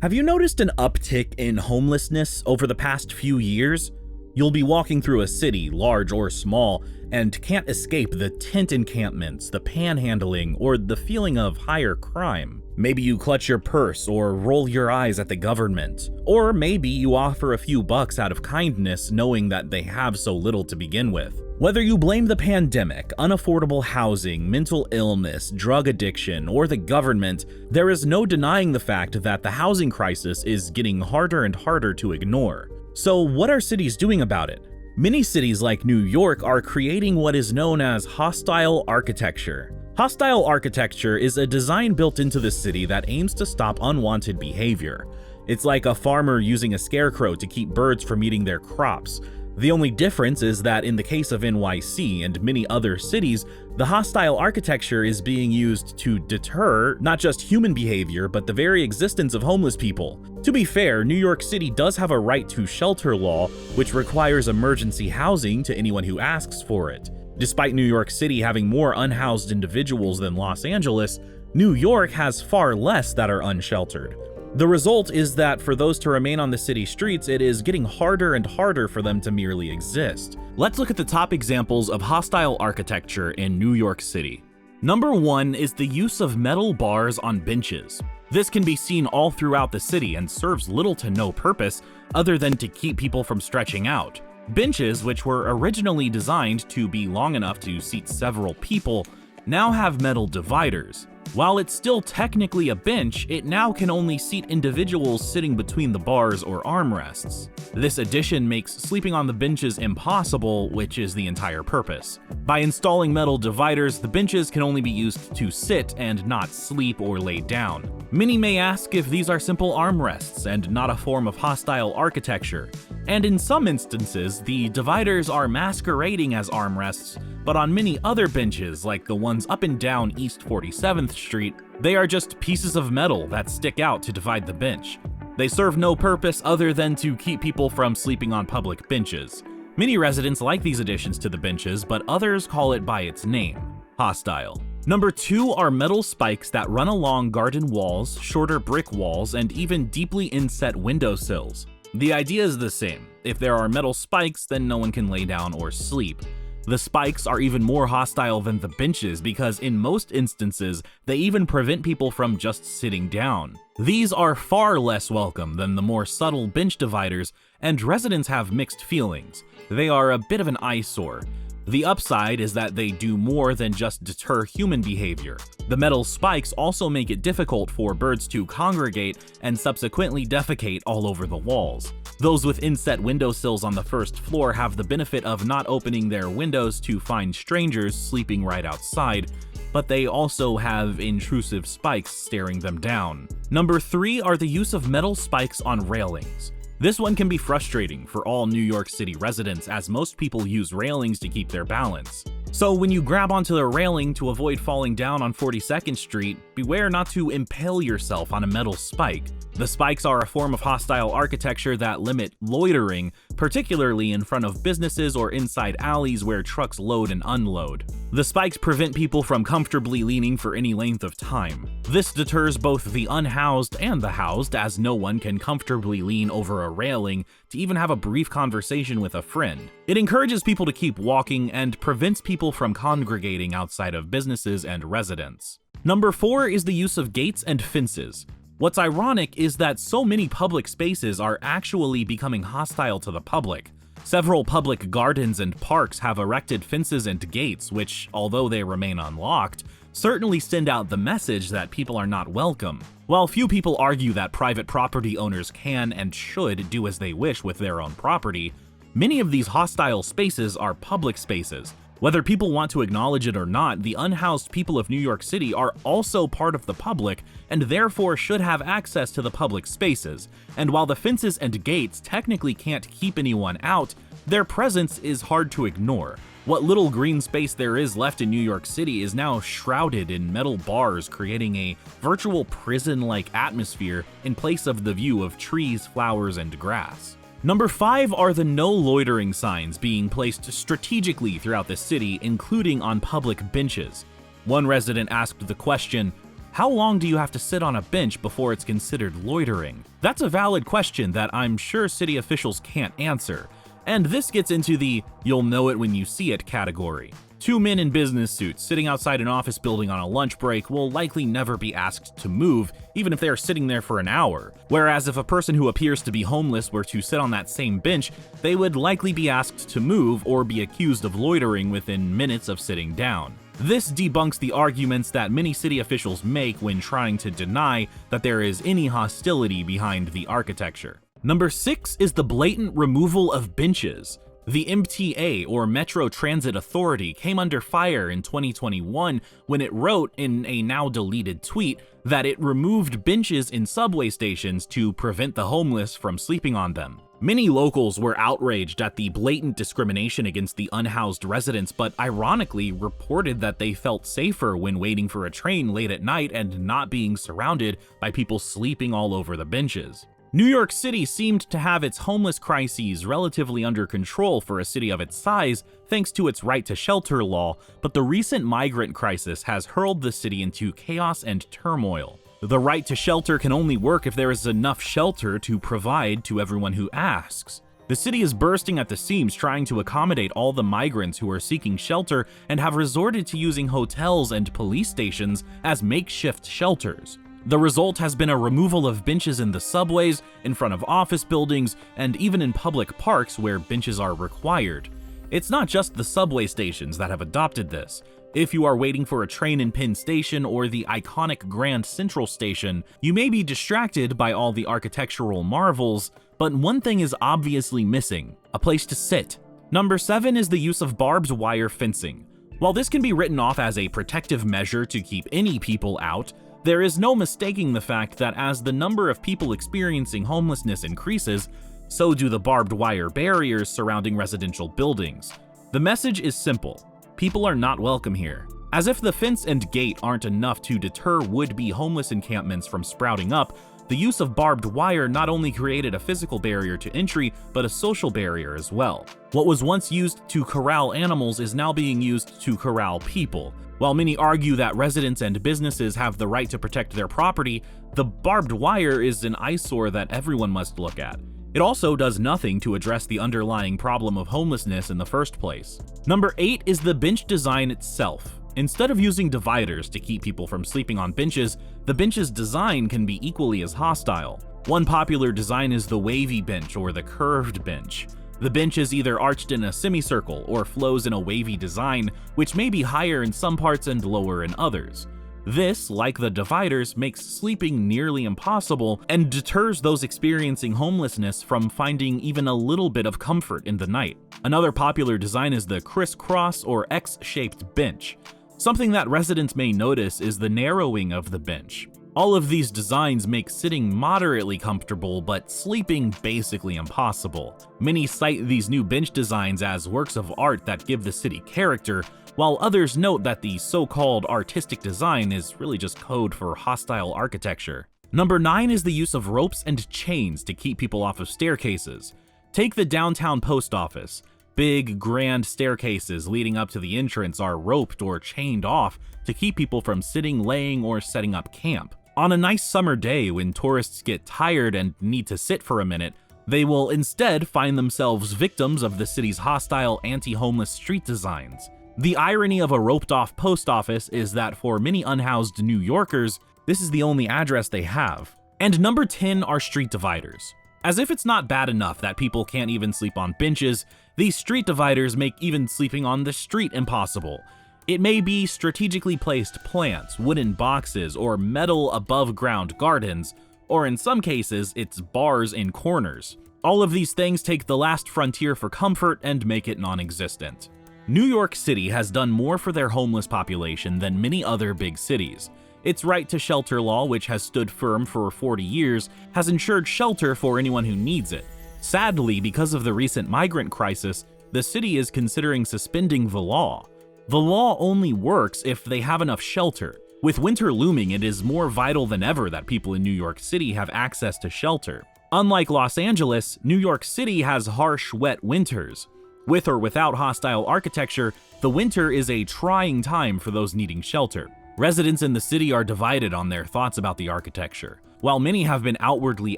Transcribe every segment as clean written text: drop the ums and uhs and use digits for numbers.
Have you noticed an uptick in homelessness over the past few years? You'll be walking through a city, large or small, and can't escape the tent encampments, the panhandling, or the feeling of higher crime. Maybe you clutch your purse or roll your eyes at the government. Or maybe you offer a few bucks out of kindness knowing that they have so little to begin with. Whether you blame the pandemic, unaffordable housing, mental illness, drug addiction, or the government, there is no denying the fact that the housing crisis is getting harder and harder to ignore. So what are cities doing about it? Many cities like New York are creating what is known as hostile architecture. Hostile architecture is a design built into the city that aims to stop unwanted behavior. It's like a farmer using a scarecrow to keep birds from eating their crops. The only difference is that in the case of NYC and many other cities, the hostile architecture is being used to deter not just human behavior, but the very existence of homeless people. To be fair, New York City does have a right to shelter law, which requires emergency housing to anyone who asks for it. Despite New York City having more unhoused individuals than Los Angeles, New York has far less that are unsheltered. The result is that for those to remain on the city streets, it is getting harder and harder for them to merely exist. Let's look at the top examples of hostile architecture in New York City. Number 1 is the use of metal bars on benches. This can be seen all throughout the city and serves little to no purpose other than to keep people from stretching out. Benches, which were originally designed to be long enough to seat several people, now have metal dividers. While it's still technically a bench, it now can only seat individuals sitting between the bars or armrests. This addition makes sleeping on the benches impossible, which is the entire purpose. By installing metal dividers, the benches can only be used to sit and not sleep or lay down. Many may ask if these are simple armrests and not a form of hostile architecture. And in some instances, the dividers are masquerading as armrests, but on many other benches, like the ones up and down East 47th Street, they are just pieces of metal that stick out to divide the bench. They serve no purpose other than to keep people from sleeping on public benches. Many residents like these additions to the benches, but others call it by its name, hostile. Number 2 are metal spikes that run along garden walls, shorter brick walls, and even deeply inset windowsills. The idea is the same. If there are metal spikes, then no one can lay down or sleep. The spikes are even more hostile than the benches because in most instances, they even prevent people from just sitting down. These are far less welcome than the more subtle bench dividers, and residents have mixed feelings. They are a bit of an eyesore. The upside is that they do more than just deter human behavior. The metal spikes also make it difficult for birds to congregate and subsequently defecate all over the walls. Those with inset windowsills on the first floor have the benefit of not opening their windows to find strangers sleeping right outside, but they also have intrusive spikes staring them down. Number 3 are the use of metal spikes on railings. This one can be frustrating for all New York City residents as most people use railings to keep their balance. So when you grab onto the railing to avoid falling down on 42nd Street, beware not to impale yourself on a metal spike. The spikes are a form of hostile architecture that limit loitering, particularly in front of businesses or inside alleys where trucks load and unload. The spikes prevent people from comfortably leaning for any length of time. This deters both the unhoused and the housed, as no one can comfortably lean over a railing to even have a brief conversation with a friend. It encourages people to keep walking and prevents people from congregating outside of businesses and residents. Number 4 is the use of gates and fences. What's ironic is that so many public spaces are actually becoming hostile to the public. Several public gardens and parks have erected fences and gates which, although they remain unlocked, certainly send out the message that people are not welcome. While few people argue that private property owners can and should do as they wish with their own property, many of these hostile spaces are public spaces. Whether people want to acknowledge it or not, the unhoused people of New York City are also part of the public and therefore should have access to the public spaces. And while the fences and gates technically can't keep anyone out, their presence is hard to ignore. What little green space there is left in New York City is now shrouded in metal bars, creating a virtual prison-like atmosphere in place of the view of trees, flowers, and grass. Number 5 are the no loitering signs being placed strategically throughout the city, including on public benches. One resident asked the question, How long do you have to sit on a bench before it's considered loitering? That's a valid question that I'm sure city officials can't answer. And this gets into the "you'll know it when you see it" category. Two men in business suits sitting outside an office building on a lunch break will likely never be asked to move, even if they are sitting there for an hour. Whereas if a person who appears to be homeless were to sit on that same bench, they would likely be asked to move or be accused of loitering within minutes of sitting down. This debunks the arguments that many city officials make when trying to deny that there is any hostility behind the architecture. Number 6 is the blatant removal of benches. The MTA, or Metro Transit Authority, came under fire in 2021 when it wrote in a now deleted tweet that it removed benches in subway stations to prevent the homeless from sleeping on them. Many locals were outraged at the blatant discrimination against the unhoused residents, but ironically reported that they felt safer when waiting for a train late at night and not being surrounded by people sleeping all over the benches. New York City seemed to have its homeless crises relatively under control for a city of its size thanks to its right to shelter law, but the recent migrant crisis has hurled the city into chaos and turmoil. The right to shelter can only work if there is enough shelter to provide to everyone who asks. The city is bursting at the seams trying to accommodate all the migrants who are seeking shelter and have resorted to using hotels and police stations as makeshift shelters. The result has been a removal of benches in the subways, in front of office buildings, and even in public parks where benches are required. It's not just the subway stations that have adopted this. If you are waiting for a train in Penn Station or the iconic Grand Central Station, you may be distracted by all the architectural marvels, but one thing is obviously missing: a place to sit. Number 7 is the use of barbed wire fencing. While this can be written off as a protective measure to keep any people out, there is no mistaking the fact that as the number of people experiencing homelessness increases, so do the barbed wire barriers surrounding residential buildings. The message is simple: people are not welcome here. As if the fence and gate aren't enough to deter would-be homeless encampments from sprouting up, the use of barbed wire not only created a physical barrier to entry, but a social barrier as well. What was once used to corral animals is now being used to corral people. While many argue that residents and businesses have the right to protect their property, the barbed wire is an eyesore that everyone must look at. It also does nothing to address the underlying problem of homelessness in the first place. Number 8 is the bench design itself. Instead of using dividers to keep people from sleeping on benches, the bench's design can be equally as hostile. One popular design is the wavy bench or the curved bench. The bench is either arched in a semicircle or flows in a wavy design, which may be higher in some parts and lower in others. This, like the dividers, makes sleeping nearly impossible and deters those experiencing homelessness from finding even a little bit of comfort in the night. Another popular design is the crisscross or X-shaped bench. Something that residents may notice is the narrowing of the bench. All of these designs make sitting moderately comfortable, but sleeping basically impossible. Many cite these new bench designs as works of art that give the city character, while others note that the so-called artistic design is really just code for hostile architecture. Number 9 is the use of ropes and chains to keep people off of staircases. Take the downtown post office. Big, grand staircases leading up to the entrance are roped or chained off to keep people from sitting, laying, or setting up camp. On a nice summer day when tourists get tired and need to sit for a minute, they will instead find themselves victims of the city's hostile anti-homeless street designs. The irony of a roped-off post office is that for many unhoused New Yorkers, this is the only address they have. And number 10 are street dividers. As if it's not bad enough that people can't even sleep on benches, these street dividers make even sleeping on the street impossible. It may be strategically placed plants, wooden boxes, or metal above-ground gardens, or in some cases, it's bars in corners. All of these things take the last frontier for comfort and make it non-existent. New York City has done more for their homeless population than many other big cities. Its right to shelter law, which has stood firm for 40 years, has ensured shelter for anyone who needs it. Sadly, because of the recent migrant crisis, the city is considering suspending the law. The law only works if they have enough shelter. With winter looming, it is more vital than ever that people in New York City have access to shelter. Unlike Los Angeles, New York City has harsh, wet winters. With or without hostile architecture, the winter is a trying time for those needing shelter. Residents in the city are divided on their thoughts about the architecture. While many have been outwardly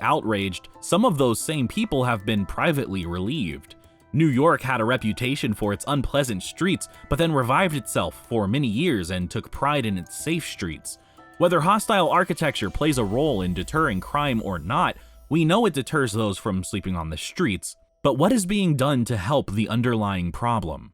outraged, some of those same people have been privately relieved. New York had a reputation for its unpleasant streets, but then revived itself for many years and took pride in its safe streets. Whether hostile architecture plays a role in deterring crime or not, we know it deters those from sleeping on the streets. But what is being done to help the underlying problem?